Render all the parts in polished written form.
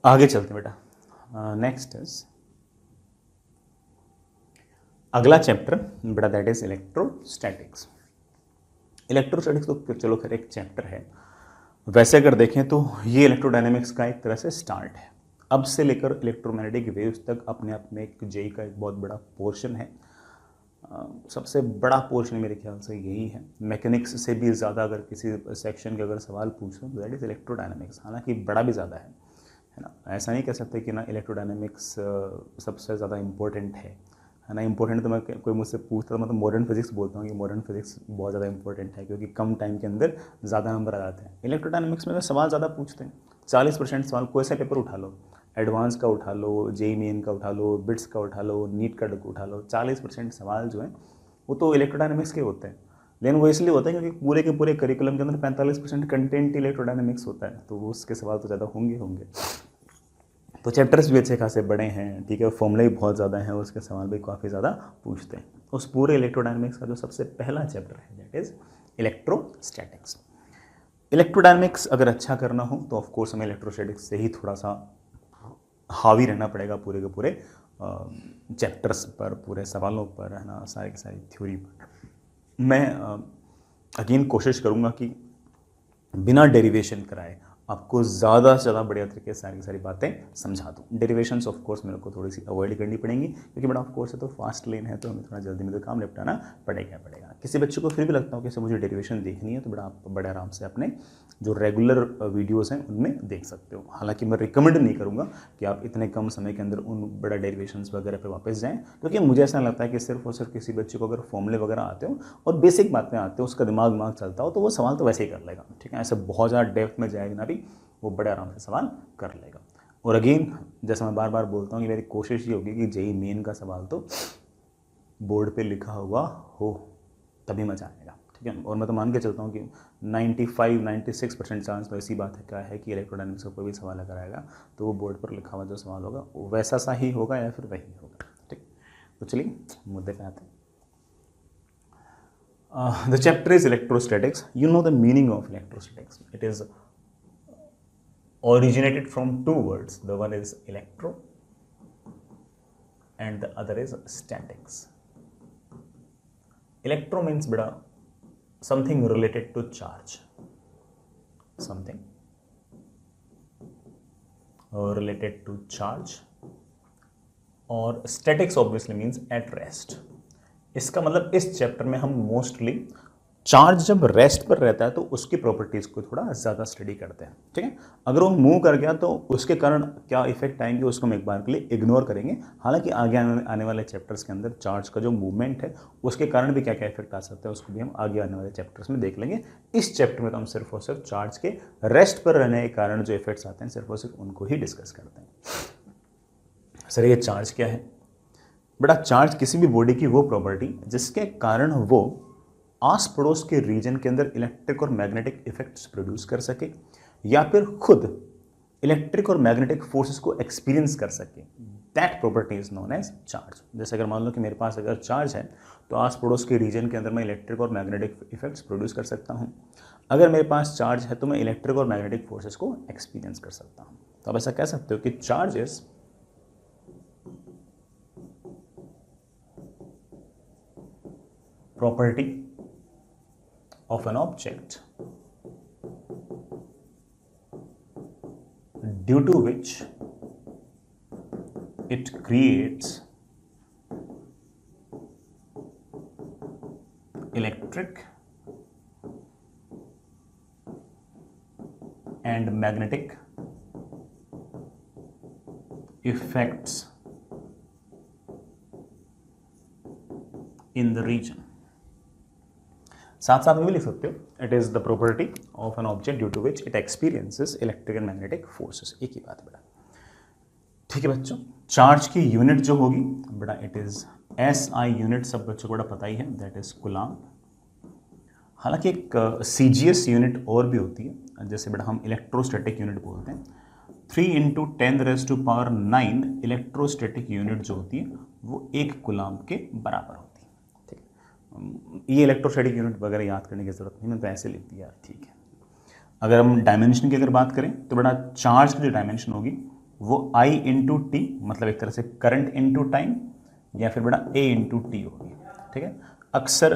आगे चलते हैं बेटा। नेक्स्ट इज अगला चैप्टर बेटा, दैट इज इलेक्ट्रोस्टैटिक्स। इलेक्ट्रोस्टैटिक्स तो चलो खैर एक चैप्टर है, वैसे अगर देखें तो ये इलेक्ट्रोडायनेमिक्स का एक तरह से स्टार्ट है। अब से लेकर इलेक्ट्रोमैग्नेटिक वेव्स तक अपने आप में एक जेई का एक बहुत बड़ा पोर्शन है। सबसे बड़ा पोर्शन मेरे ख्याल से यही है। मैकेनिक्स से भी ज़्यादा अगर किसी सेक्शन के अगर सवाल पूछो तो दैट इज़ इलेक्ट्रोडायनेमिक्स, हालांकि बड़ा भी ज़्यादा है ना। ऐसा नहीं कह सकते कि ना इलेक्ट्रोडायनेमिक्स सबसे ज़्यादा इम्पोर्टेंट है ना। इंपॉर्टेंट तो मैं, कोई मुझसे पूछता तो मतलब मॉडर्न फिजिक्स बोलता हूँ कि मॉडर्न फिजिक्स बहुत ज़्यादा इंपॉर्टेंट है, क्योंकि कम टाइम के अंदर ज़्यादा नंबर आ जाते हैं। इलेक्ट्रोडायनेमिक्स में तो सवाल ज़्यादा पूछते हैं, 40% सवाल कोई सा पेपर उठा लो, एडवांस का उठा लो, जेई मेन का उठा लो, बिट्स का उठा लो, नीट का उठा लो, 40% सवाल जो हैं वो तो इलेक्ट्रोडायनेमिक्स के होते हैं। लेकिन वो इसलिए होता है क्योंकि पूरे के पूरे करिकुलम के अंदर 45% कंटेंट इलेक्ट्रोडायनेमिक्स होता है, तो उसके सवाल तो ज़्यादा होंगे। तो चैप्टर्स भी अच्छे खासे बड़े हैं, ठीक है, फॉर्मूले भी बहुत ज़्यादा हैं, उसके सवाल भी काफ़ी ज़्यादा पूछते हैं। उस पूरे इलेक्ट्रोडायनेमिक्स का जो सबसे पहला चैप्टर है दैट इज़ इलेक्ट्रोस्टैटिक्स। इलेक्ट्रोडायनेमिक्स अगर अच्छा करना हो तो ऑफकोर्स हमें इलेक्ट्रोस्टैटिक्स से ही थोड़ा सा हावी रहना पड़ेगा पूरे के पूरे चैप्टर्स पर, पूरे सवालों पर, है ना, सारी की सारी थ्योरी पर। मैं अगेन कोशिश करूँगा कि बिना डेरिवेशन कराए आपको ज़्यादा से ज़्यादा बढ़िया तरीके से सारी बातें समझा दूँ। डेरिवेशंस ऑफ कोर्स मेरे को थोड़ी सी अवॉइड करनी पड़ेंगी, क्योंकि बड़ा ऑफ कोर्स है तो फास्ट लेन है, तो हमें थोड़ा जल्दी में तो काम निपटाना पड़ेगा। किसी बच्चे को फिर भी लगता हो कि मुझे डेरिवेशन देखनी है, तो बड़ा आप बड़े आराम से अपने जो रेगुलर वीडियोज़ हैं उनमें देख सकते हो। हालांकि मैं रिकमेंड नहीं करूँगा कि आप इतने कम समय के अंदर उन बड़ा डेरिवेशंस वगैरह पे वापस जाएँ, क्योंकि मुझे ऐसा लगता है कि सिर्फ और सिर्फ किसी बच्चे को अगर फॉर्मूले वगैरह आते हो और बेसिक बातें आते हो, उसका दिमाग चलता हो, तो वो सवाल तो वैसे ही कर लेगा, ठीक है। ऐसे बहुत ज़्यादा डेप्थ में जाएगा ना भी, वो बड़े आराम से सवाल कर लेगा। और अगेन जैसा मैं बार बार बोलता हूँ कि मेरी कोशिश ये होगी कि जेई मेन का सवाल तो बोर्ड पे लिखा हुआ हो, तभी मजा आएगा, ठीक है। और मैं तो मान के चलता हूँ कि 95-96% चांस तो ऐसी बात है क्या है कि इलेक्ट्रोडायनेमिक्स का कोई भी सवाल अगर आएगा तो वो बोर्ड पर लिखा हुआ जो सवाल होगा वो वैसा सा ही होगा या फिर वही होगा, ठीक। तो चलिए मुद्दे पे आते हैं। The chapter is electrostatics. You know the meaning of electrostatics. It is originated from two words. The one is electro and the other is statics. Electro means beta something related to charge, something related to charge, और statics obviously means at rest. इसका मतलब इस chapter में हम mostly charge जब rest पर रहता है तो उसकी प्रॉपर्टीज़ को थोड़ा ज़्यादा स्टडी करते हैं, ठीक है। अगर वो मूव कर गया तो उसके कारण क्या इफेक्ट आएंगे उसको हम एक बार के लिए इग्नोर करेंगे। हालांकि आगे आने वाले चैप्टर्स के अंदर चार्ज का जो मूवमेंट है उसके कारण भी क्या क्या इफेक्ट आ सकता है उसको भी हम आगे आने वाले चैप्टर्स में देख लेंगे। इस चैप्टर में तो हम सिर्फ और सिर्फ चार्ज के रेस्ट पर रहने के कारण जो इफेक्ट्स आते हैं सिर्फ और सिर्फ उनको ही डिस्कस करते हैं। सर ये चार्ज क्या है बेटा? चार्ज किसी भी बॉडी की वो प्रॉपर्टी जिसके कारण वो आस पड़ोस के रीजन के अंदर इलेक्ट्रिक और मैग्नेटिक इफेक्ट्स प्रोड्यूस कर सके या फिर खुद इलेक्ट्रिक और मैग्नेटिक फोर्सेस को एक्सपीरियंस कर सके, that property is known as charge. जैसे अगर मान लो कि मेरे पास अगर चार्ज है तो आस पड़ोस के रीजन के अंदर मैं इलेक्ट्रिक और मैग्नेटिक इफेक्ट्स प्रोड्यूस कर सकता हूँ। अगर मेरे पास चार्ज है तो मैं इलेक्ट्रिक और मैग्नेटिक फोर्सेस को एक्सपीरियंस कर सकता हूँ। तो आप ऐसा कह सकते हो कि charge is property of an object due to which it creates electric and magnetic effects in the region. साथ साथ में भी लिख सकते हो it is the property of an object due to which it experiences electric and magnetic forces. एक ही बात बेटा, ठीक है बच्चों। चार्ज की यूनिट जो होगी बेटा इट इज एसआई यूनिट, सब बच्चों को बड़ा पता ही है, दैट इज कुलाम। हालांकि एक सीजीएस यूनिट और भी होती है, जैसे बेटा हम इलेक्ट्रोस्टैटिक यूनिट बोलते हैं। 3 × 10⁹ इलेक्ट्रोस्टैटिक यूनिट जो होती है वो 1 कुलाम के बराबर होती है। ये इलेक्ट्रोस्टैटिक यूनिट वगैरह याद करने की जरूरत नहीं, मैं तो ऐसे लिख दिया, ठीक है। अगर हम डायमेंशन की अगर बात करें तो बेटा चार्ज की जो डायमेंशन होगी वो I इंटू टी, मतलब एक तरह से करंट इंटू टाइम, या फिर बेटा A इंटू टी होगी। ठीक है, अक्सर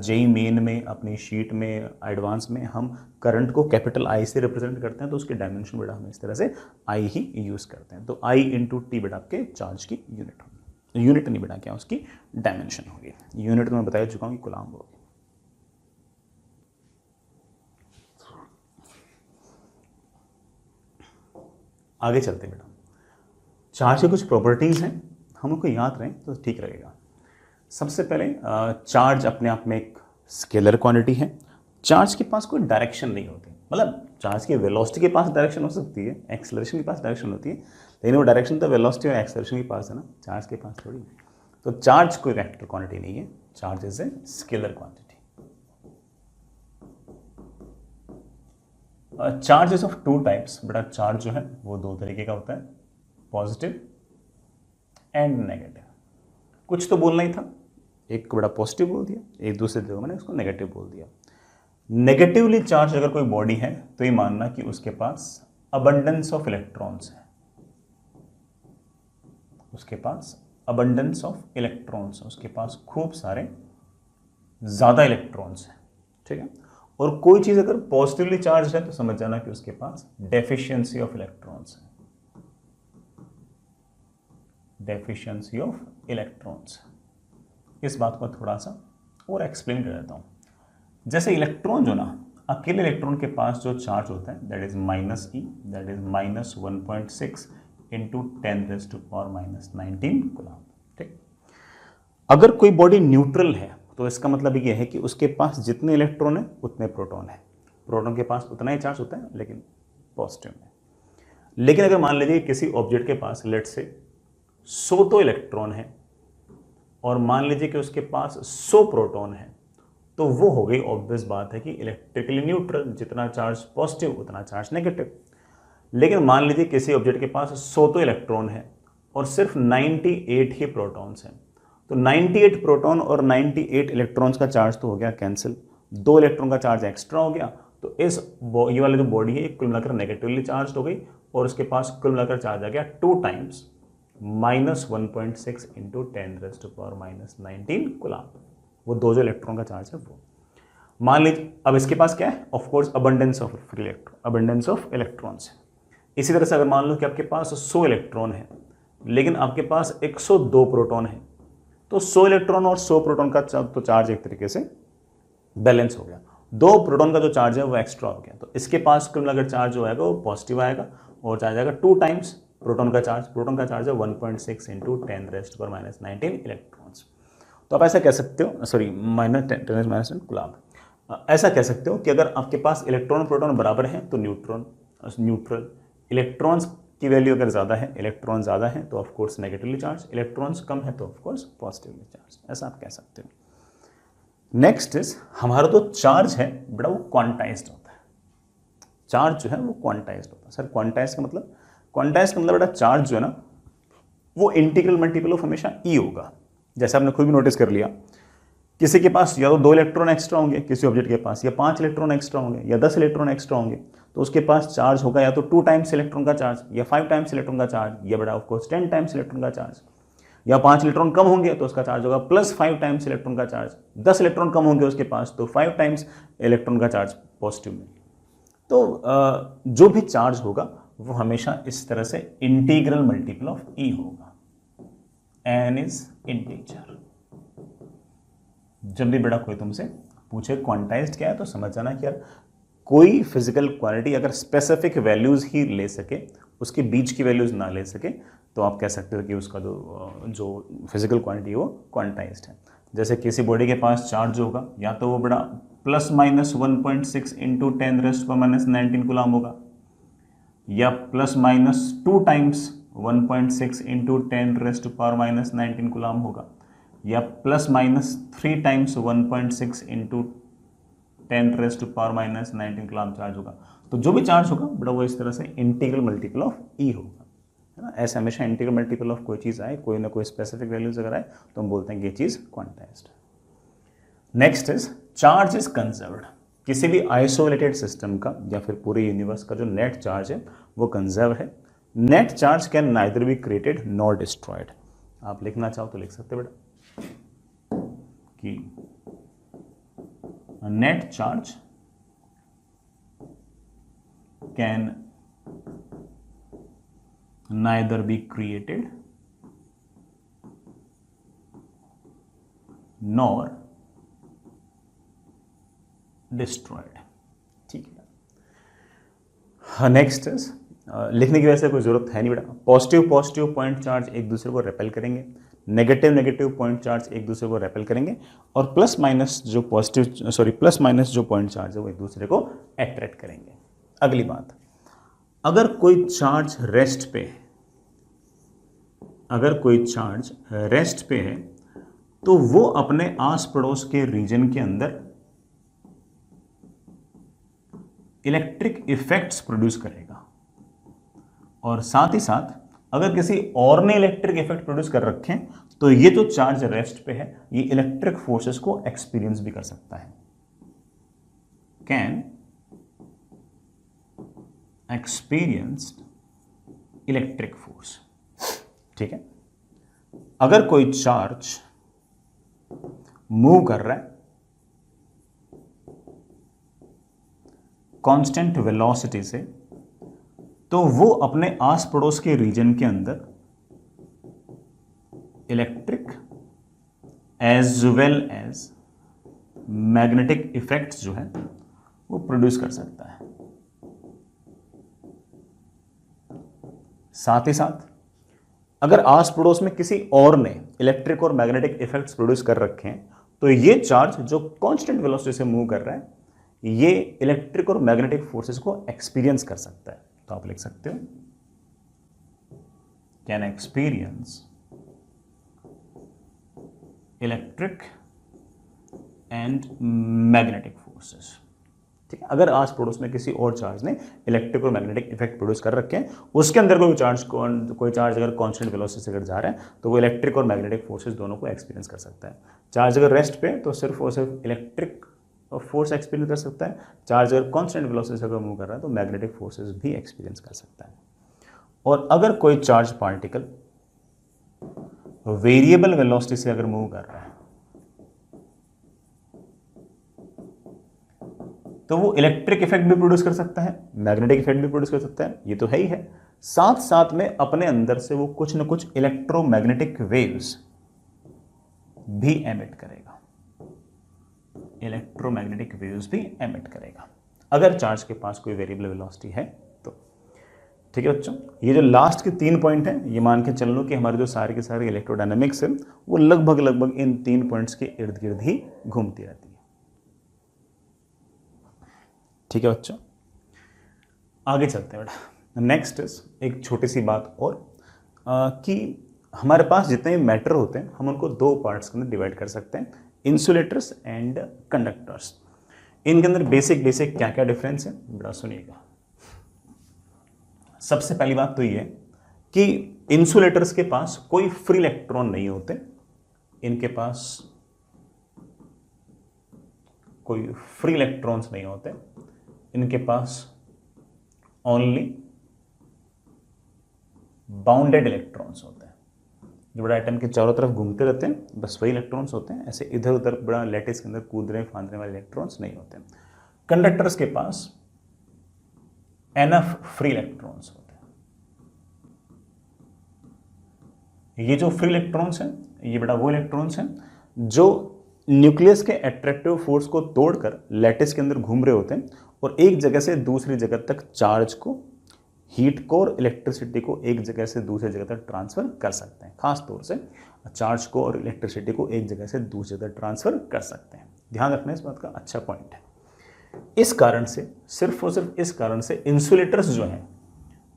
जेई मेन में, अपनी शीट में, एडवांस में हम करंट को कैपिटल I से रिप्रेजेंट करते हैं, तो उसके डायमेंशन बेटा हम इस तरह से I ही यूज़ करते हैं। तो I इंटू टी बेटा आपके चार्ज की यूनिट होगी, यूनिट नहीं बेटा क्या उसकी डायमेंशन होगी। यूनिट तो मैं बता चुका हूँ कि कूलम्ब होगी। आगे चलते बेटा, चार्ज की कुछ प्रॉपर्टीज़ हैं, हम उनको याद रहें तो ठीक रहेगा। सबसे पहले चार्ज अपने आप में एक स्केलर क्वांटिटी है। चार्ज के पास कोई डायरेक्शन नहीं होती, मतलब चार्ज की वेलोसिटी के पास डायरेक्शन हो सकती है, एक्सेलरेशन के पास डायरेक्शन होती है, लेकिन वो डायरेक्शन तो वेलोसिटी और एक्सेलरेशन के पास है ना, चार्ज के पास थोड़ी। तो चार्ज कोई वेक्टर क्वांटिटी नहीं है, charge is a scalar quantity. Charges of two types बेटा, चार्ज जो है वो दो तरीके का होता है, पॉजिटिव एंड नेगेटिव। कुछ तो बोलना ही था, एक को बड़ा पॉजिटिव बोल दिया, एक दूसरे जगह मैंने उसको नेगेटिव बोल दिया। नेगेटिवली चार्ज अगर कोई बॉडी है तो ये मानना कि उसके पास अबंडेंस ऑफ इलेक्ट्रॉन्स है, उसके पास अबंडेंस ऑफ इलेक्ट्रॉन्स, उसके पास खूब सारे ज़्यादा इलेक्ट्रॉन्स हैं। ठीक है, और कोई चीज़ अगर पॉजिटिवली चार्ज है तो समझ जाना कि उसके पास डेफिशिएंसी ऑफ इलेक्ट्रॉन्स है, डेफिशिएंसी ऑफ इलेक्ट्रॉन्स। इस बात को थोड़ा सा और एक्सप्लेन कर देता हूँ। जैसे इलेक्ट्रॉन जो ना, अकेले इलेक्ट्रॉन के पास जो चार्ज होता है that is minus E, that is minus 1.6 into 10⁻⁻19 coulomb. ठीक, अगर कोई बॉडी न्यूट्रल है तो इसका मतलब ये है कि उसके पास जितने इलेक्ट्रॉन है उतने प्रोटॉन है, प्रोटॉन के पास उतना ही चार्ज होता है लेकिन पॉजिटिव में। लेकिन अगर मान लीजिए किसी ऑब्जेक्ट के पास लेट से 100 तो इलेक्ट्रॉन है और मान लीजिए कि उसके पास 100 प्रोटॉन है, तो वो हो गई ऑब्वियस बात है कि इलेक्ट्रिकली न्यूट्रल, जितना चार्ज पॉजिटिव उतना चार्ज नेगेटिव। लेकिन मान लीजिए किसी ऑब्जेक्ट के पास 100 तो इलेक्ट्रॉन है और सिर्फ 98 ही प्रोटॉन्स हैं, तो 98 प्रोटॉन और 98 इलेक्ट्रॉन्स का चार्ज तो हो गया कैंसिल, 2 इलेक्ट्रॉन का चार्ज एक्स्ट्रा हो गया, तो ये वाली जो बॉडी है कुल मिलाकर नेगेटिवली चार्ज हो गई और उसके पास कुल मिलाकर चार्ज आ गया 2 टाइम्स -1.6 इंटू 10⁻⁻19 कूलम्ब। वो दो जो इलेक्ट्रॉन का चार्ज है वो मान लीजिए। अब इसके पास क्या है, of course abundance of free electron, abundance of electrons है। इसी तरह से अगर मान लो कि आपके पास 100 इलेक्ट्रॉन है लेकिन आपके पास 102 प्रोटॉन है, तो 100 इलेक्ट्रॉन और 100 प्रोटॉन का तो चार्ज एक तरीके से बैलेंस हो गया, 2 प्रोटॉन का जो चार्ज है वो एक्स्ट्रा हो गया, तो इसके पास कुल मिलाकर चार्ज जो आएगा वो पॉजिटिव आएगा और चार्ज आएगा 2 टाइम्स प्रोटॉन का चार्ज है 1.6 इंटू 10⁻⁻19 इलेक्ट्रॉन्स। तो आप ऐसा कह सकते हो, सॉरी -10⁻⁻⁻ कूलम्ब। ऐसा कह सकते हो कि अगर आपके पास इलेक्ट्रॉन प्रोटॉन बराबर हैं तो न्यूट्रल, इलेक्ट्रॉन्स की वैल्यू अगर ज़्यादा है, इलेक्ट्रॉन ज़्यादा है तो ऑफकोर्स नेगेटिवली चार्ज, इलेक्ट्रॉन्स कम है तो ऑफकोर्स पॉजिटिवली चार्ज, ऐसा आप कह सकते हो। नेक्स्ट इज, हमारा तो चार्ज है बड़ा वो क्वांटाइज्ड होता है, चार्ज जो है वो क्वांटाइज्ड होता है। सर क्वांटाइज का मतलब बेटा चार्ज जो है ना वो इंटीग्रल मल्टीपल ऑफ हमेशा ई होगा। जैसे आपने खुद भी नोटिस कर लिया, किसी के पास या तो 2 इलेक्ट्रॉन एक्स्ट्रा होंगे किसी ऑब्जेक्ट के पास, या 5 इलेक्ट्रॉन एक्स्ट्रा होंगे या 10 इलेक्ट्रॉन एक्स्ट्रा होंगे, तो उसके पास चार्ज होगा या तो 2 टाइम्स इलेक्ट्रॉन का चार्ज या 5 टाइम्स इलेक्ट्रॉन का चार्ज या बड़ा ऑफकोर्स 10 टाइम्स इलेक्ट्रॉन का चार्ज, या 5 इलेक्ट्रॉन कम होंगे तो उसका चार्ज होगा +5 टाइम्स इलेक्ट्रॉन का चार्ज, 10 इलेक्ट्रॉन कम होंगे उसके पास तो 5 टाइम्स इलेक्ट्रॉन का चार्ज पॉजिटिव में। तो जो भी चार्ज होगा वो हमेशा इस तरह से इंटीग्रल मल्टीपल ऑफ ई होगा, n इज इंटीजर। जब भी बेटा कोई तुमसे पूछे क्वांटाइज्ड क्या है तो समझ जाना कि यार कोई फिजिकल क्वांटिटी अगर स्पेसिफिक वैल्यूज ही ले सके, उसके बीच की वैल्यूज ना ले सके, तो आप कह सकते हो कि उसका जो फिजिकल क्वांटिटी है वो क्वांटाइज्ड है। जैसे किसी बॉडी के पास चार्ज होगा या तो वो बड़ा +-1.6 इंटू 10⁻⁻19 कूलम्ब होगा, या +-2 टाइम्स 1.6 इंटू 10⁻⁻19 कूलम्ब होगा, या +-3 टाइम्स 1.6 इंटू 10⁻⁻19 कूलम्ब चार्ज होगा। तो जो भी चार्ज होगा बड़ा वो इस तरह से इंटीग्रल मल्टीपल ऑफ ई होगा, है ना। ऐसे हमेशा इंटीग्रल मल्टीपल ऑफ कोई चीज़ आए, कोई ना कोई स्पेसिफिक वैल्यूज अगर आए तो हम बोलते हैं कि ये चीज़ quantized. Next is charge is conserved. किसी भी आइसोलेटेड सिस्टम का या फिर पूरे यूनिवर्स का जो नेट चार्ज है वो कंजर्व है। Net charge can neither be created nor destroyed. आप लिखना चाहो तो लिख सकते बेटा कि net charge can neither be created nor destroyed. ठीक है, नेक्स्ट इज लिखने की वैसे कोई जरूरत है नहीं बेटा। पॉजिटिव पॉजिटिव पॉइंट चार्ज एक दूसरे को रेपेल करेंगे, नेगेटिव नेगेटिव पॉइंट चार्ज एक दूसरे को रेपेल करेंगे, और प्लस माइनस जो प्लस माइनस जो पॉइंट चार्ज है वो एक दूसरे को अट्रैक्ट करेंगे। अगली बात, अगर कोई चार्ज रेस्ट पे है, अगर कोई चार्ज रेस्ट पे है तो वो अपने आस पड़ोस के रीजन के अंदर इलेक्ट्रिक इफेक्ट्स प्रोड्यूस करेगा, और साथ ही साथ अगर किसी और ने इलेक्ट्रिक इफेक्ट प्रोड्यूस कर रखे हैं तो ये जो चार्ज रेस्ट पे है ये इलेक्ट्रिक फोर्सेस को एक्सपीरियंस भी कर सकता है। Can experienced electric force. ठीक है, अगर कोई चार्ज मूव कर रहा है कांस्टेंट वेलोसिटी से, तो वो अपने आस पड़ोस के रीजन के अंदर electric as well as magnetic effects जो है वो प्रोड्यूस कर सकता है। साथ ही साथ अगर आस पड़ोस में किसी और ने इलेक्ट्रिक और मैग्नेटिक इफेक्ट्स प्रोड्यूस कर रखे हैं तो ये चार्ज जो कांस्टेंट वेलोसिटी से मूव कर रहा है ये इलेक्ट्रिक और मैग्नेटिक फोर्सेस को एक्सपीरियंस कर सकता है। तो आप लिख सकते हो can experience electric and magnetic forces. ठीक है, अगर आस पड़ोस में किसी और चार्ज ने इलेक्ट्रिक और मैग्नेटिक इफेक्ट प्रोड्यूस कर रखे हैं, उसके अंदर कोई चार्ज अगर कांस्टेंट वेलोसिटी से अगर जा रहा है तो वो इलेक्ट्रिक और मैग्नेटिक फोर्सेस दोनों को एक्सपीरियंस कर सकता है। चार्ज अगर रेस्ट पे तो सिर्फ और सिर्फ इलेक्ट्रिक फोर्स एक्सपीरियंस कर सकता है, चार्ज अगर कांस्टेंट वेलोसिटी से अगर मूव कर रहा है तो मैग्नेटिक फोर्सेस भी एक्सपीरियंस कर सकता है। और अगर कोई चार्ज पार्टिकल वेरिएबल वेलोसिटी से अगर मूव कर रहा है तो वो इलेक्ट्रिक इफेक्ट भी प्रोड्यूस कर सकता है, मैग्नेटिक इफेक्ट भी प्रोड्यूस कर सकता है, ये तो है ही है। साथ साथ में अपने अंदर से वो कुछ न कुछ इलेक्ट्रोमैग्नेटिक वेव्स भी एमिट करेगा, इलेक्ट्रोमैग्नेटिक वेव्स भी एमिट करेगा अगर चार्ज के पास कोई वेरिएबल वेलोसिटी है तो। ठीक है बच्चों, ये जो लास्ट के 3 पॉइंट हैं ये मान के चल लो कि हमारे जो सारे के सारे इलेक्ट्रोडायनामिक्स है वो लगभग इन 3 पॉइंट्स के इर्द गिर्द ही घूमती रहती है। ठीक है बच्चों, आगे चलते हैं बेटा। नेक्स्ट इज एक छोटी सी बात और कि हमारे पास जितने मैटर होते हैं हम उनको 2 पार्ट्स के अंदर डिवाइड कर सकते हैं, इंसुलेटर्स एंड कंडक्टर्स। इनके अंदर बेसिक क्या क्या डिफरेंस है बेटा सुनिएगा। सबसे पहली बात तो ये है कि इंसुलेटर्स के पास कोई फ्री इलेक्ट्रॉन नहीं होते, इनके पास कोई फ्री इलेक्ट्रॉन्स नहीं होते, इनके पास ओनली बाउंडेड इलेक्ट्रॉन्स होते हैं जो बड़ा एटम के चारों तरफ घूमते रहते हैं, बस वही इलेक्ट्रॉन्स होते हैं। ऐसे इधर उधर बड़ा लैटिस के अंदर कूदने फांदने वाले इलेक्ट्रॉन्स नहीं होते। कंडक्टर्स के पास एनफ फ्री इलेक्ट्रॉन्स होते हैं। ये जो फ्री इलेक्ट्रॉन्स हैं ये बड़ा वो इलेक्ट्रॉन्स हैं जो न्यूक्लियस के एट्रैक्टिव फोर्स को तोड़कर लैटिस के अंदर घूम रहे होते हैं और एक जगह से दूसरी जगह तक चार्ज को, हीट को और इलेक्ट्रिसिटी को एक जगह से दूसरी जगह तक ट्रांसफर कर सकते हैं। खास तौर से चार्ज को और इलेक्ट्रिसिटी को एक जगह से दूसरी जगह ट्रांसफर कर सकते हैं। ध्यान रखना इस बात का, अच्छा पॉइंट है। इस कारण से, सिर्फ और सिर्फ इस कारण से इंसुलेटर्स जो हैं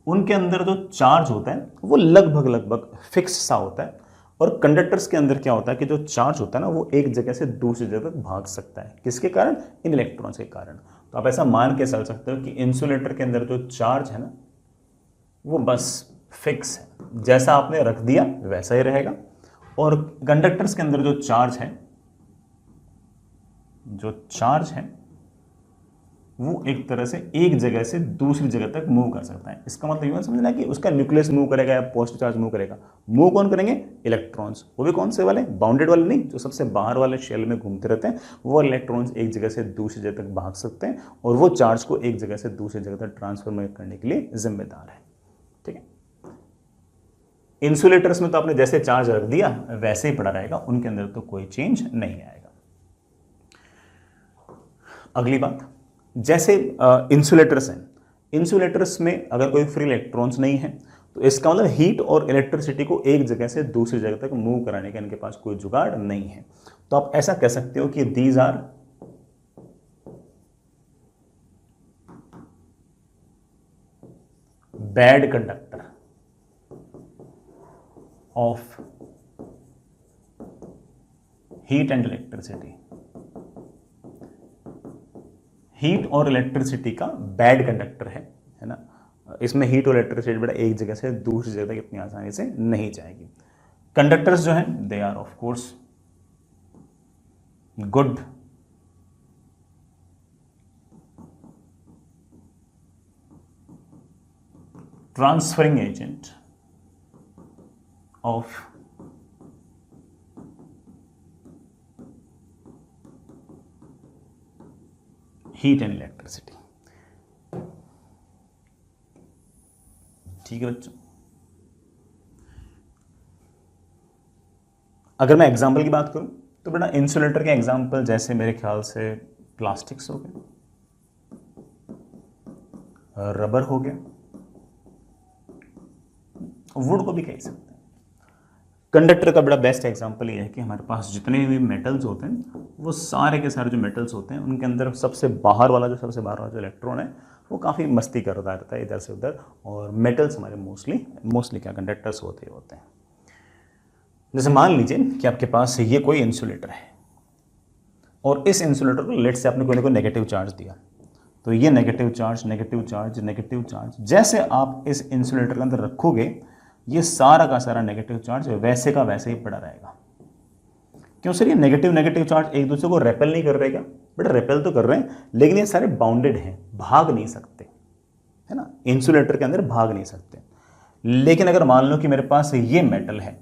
उनके अंदर जो चार्ज होता है वो लगभग फिक्स सा होता है, और कंडक्टर्स के अंदर क्या होता है कि जो चार्ज होता है ना वो एक जगह से दूसरी जगह तक भाग सकता है। किसके कारण? इन इलेक्ट्रॉन्स के कारण। तो आप ऐसा मान के चल सकते हो कि इंसुलेटर के अंदर जो चार्ज है ना वो बस फिक्स है, जैसा आपने रख दिया वैसा ही रहेगा। और कंडक्टर्स के अंदर जो चार्ज है वो एक तरह से एक जगह से दूसरी जगह तक मूव कर सकता है। इसका मतलब ये समझना कि उसका न्यूक्लियस मूव करेगा या पॉजिटिव चार्ज मूव करेगा। मूव कौन करेंगे? इलेक्ट्रॉन्स। वो भी कौन से वाले? बाउंडेड वाले नहीं, जो सबसे बाहर वाले शेल में घूमते रहते हैं, वो इलेक्ट्रॉन्स एक जगह से दूसरी जगह तक भाग सकते हैं और वो चार्ज को एक जगह से दूसरी जगह तक ट्रांसफर करने के लिए जिम्मेदार है। ठीक है। इंसुलेटर्स में तो आपने जैसे चार्ज रख दिया वैसे ही पड़ा रहेगा, उनके अंदर तो कोई चेंज नहीं आएगा। अगली बात, जैसे इंसुलेटर्स हैं, इंसुलेटर्स में अगर कोई फ्री इलेक्ट्रॉन्स नहीं है तो इसका मतलब हीट और इलेक्ट्रिसिटी को एक जगह से दूसरी जगह तक मूव कराने का इनके पास कोई जुगाड़ नहीं है। तो आप ऐसा कह सकते हो कि these are bad conductor of heat and electricity. Heat और इलेक्ट्रिसिटी का बैड कंडक्टर है ना। इसमें हीट और इलेक्ट्रिसिटी बेटा एक जगह से दूसरी जगह तक इतनी आसानी से नहीं जाएगी। कंडक्टर्स जो हैं they are of course good transferring agent of heat and electricity. ठीक है बच्चों, अगर मैं एग्जाम्पल की बात करूं तो बेटा इंसुलेटर के एग्जाम्पल जैसे मेरे ख्याल से प्लास्टिक्स हो गए, रबर हो गया, वुड को भी कह सकते हैं। कंडक्टर का बड़ा बेस्ट एग्जांपल ये है कि हमारे पास जितने भी मेटल्स होते हैं वो सारे के सारे जो मेटल्स होते हैं उनके अंदर सबसे बाहर वाला जो इलेक्ट्रॉन है वो काफ़ी मस्ती करता रहता है इधर से उधर, और मेटल्स हमारे मोस्टली क्या कंडक्टर्स होते हैं। जैसे मान लीजिए कि आपके पास ये कोई इंसुलेटर है और इस इंसुलेटर को लेट से आपने कोई ना कोई नेगेटिव चार्ज दिया, तो ये नेगेटिव चार्ज जैसे आप इस इंसुलेटर के अंदर रखोगे ये सारा का सारा नेगेटिव चार्ज वैसे का वैसे ही पड़ा रहेगा। क्यों सर? ये नेगेटिव चार्ज एक दूसरे को रेपेल नहीं कर रहे क्या? बेटा रेपेल तो कर रहे हैं, लेकिन ये सारे बाउंडेड हैं, भाग नहीं सकते, है ना। इंसुलेटर के अंदर भाग नहीं सकते। लेकिन अगर मान लो कि मेरे पास ये मेटल है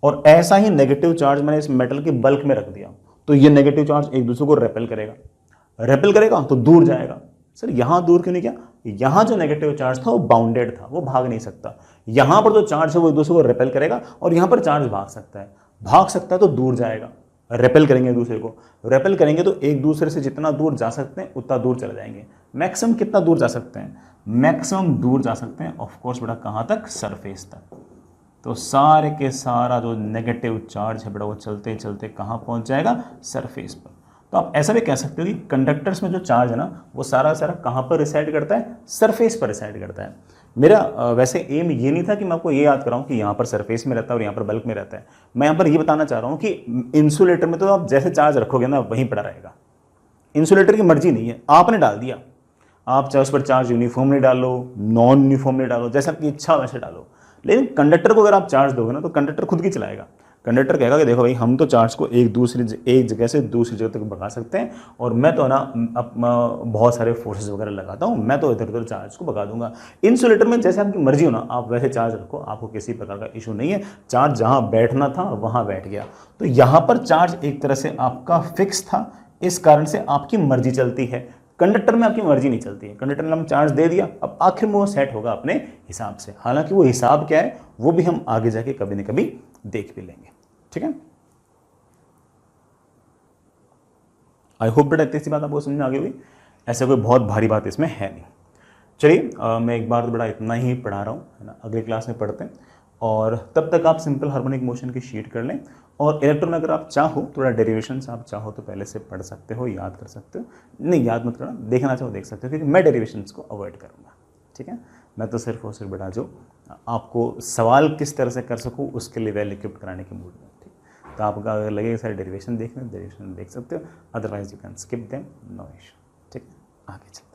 और ऐसा ही नेगेटिव चार्ज मैंने इस मेटल के बल्क में रख दिया, तो ये नेगेटिव चार्ज एक दूसरे को रेपेल करेगा तो दूर जाएगा। सर यहां दूर क्यों नहीं किया? यहां जो नेगेटिव चार्ज था वो बाउंडेड था, वो भाग नहीं सकता। यहां पर जो चार्ज है वो एक दूसरे को रेपेल करेगा और यहां पर चार्ज भाग सकता है तो दूर जाएगा। रेपेल करेंगे दूसरे को, रेपेल करेंगे तो एक दूसरे से जितना दूर जा सकते हैं उतना दूर चले जाएंगे। मैक्सिमम कितना दूर जा सकते हैं? मैक्सिमम दूर जा सकते हैं ऑफ कोर्स बेटा कहां तक? सरफेस तक। तो सारे के सारा जो नेगेटिव चार्ज है बेटा वो चलते चलते कहां पहुंच जाएगा? सरफेस पर। तो आप ऐसा भी कह सकते हो कि कंडक्टर्स में जो चार्ज है ना वो सारा कहां पर रिसाइड करता है? सरफेस पर रिसाइड करता है। मेरा वैसे एम ये नहीं था कि मैं आपको ये याद कराऊं कि यहाँ पर सरफेस में रहता है और यहाँ पर बल्क में रहता है। मैं यहाँ पर ये बताना चाह रहा हूँ कि इंसुलेटर में तो आप जैसे चार्ज रखोगे ना वहीं पड़ा रहेगा। इंसुलेटर की मर्जी नहीं है, आपने डाल दिया, आप चाहे उस पर चार्ज यूनिफॉर्मली डालो, नॉन यूनिफॉर्मली डालो, जैसे आपकी इच्छा वैसे डालो। लेकिन कंडक्टर को अगर आप चार्ज दोगे ना तो कंडक्टर खुद की चलाएगा। कंडक्टर कहेगा कि देखो भाई हम तो चार्ज को एक जगह से दूसरी जगह तक भगा सकते हैं और मैं तो ना बहुत सारे फोर्सेस वगैरह लगाता हूँ, मैं तो इधर उधर चार्ज को भगा दूंगा। इंसुलेटर में जैसे आपकी मर्जी हो ना आप वैसे चार्ज रखो, आपको किसी प्रकार का इशू नहीं है। चार्ज जहाँ बैठना था वहाँ बैठ गया। तो यहाँ पर चार्ज एक तरह से आपका फिक्स था, इस कारण से आपकी मर्जी चलती है। कंडक्टर में आपकी मर्जी नहीं चलती है। कंडक्टर में हम चार्ज दे दिया, अब आखिर में वो सेट होगा अपने हिसाब से। हालांकि वो हिसाब क्या है वो भी हम आगे जाके कभी न कभी देख भी लेंगे। ठीक है, आई होप बेटा इतनी सी बात आपको समझ में आ गई होगी। ऐसे कोई बहुत भारी बात इसमें है नहीं। चलिए मैं एक बार तो बेटा इतना ही पढ़ा रहा हूँ, है ना। अगली क्लास में पढ़ते हैं और तब तक आप सिंपल हार्मोनिक मोशन की शीट कर लें। और इलेक्ट्रॉन अगर आप चाहो थोड़ा डेरिवेशंस आप चाहो तो पहले से पढ़ सकते हो, याद कर सकते हो। नहीं याद मत करना, देखना चाहो देख सकते हो, क्योंकि मैं डेरिवेशंस को अवॉइड करूँगा। ठीक है, मैं तो सिर्फ और सिर्फ बेटा जो आपको सवाल किस तरह से कर सकूँ उसके लिए वेल इक्विप्ड कराने के मूड में। ठीक, तो आपका अगर लगेगा सारे डेरिवेशन देखने, डेरिवेशन देख सकते हो, otherwise you can skip them, no issue. ठीक है, आगे चलते हैं।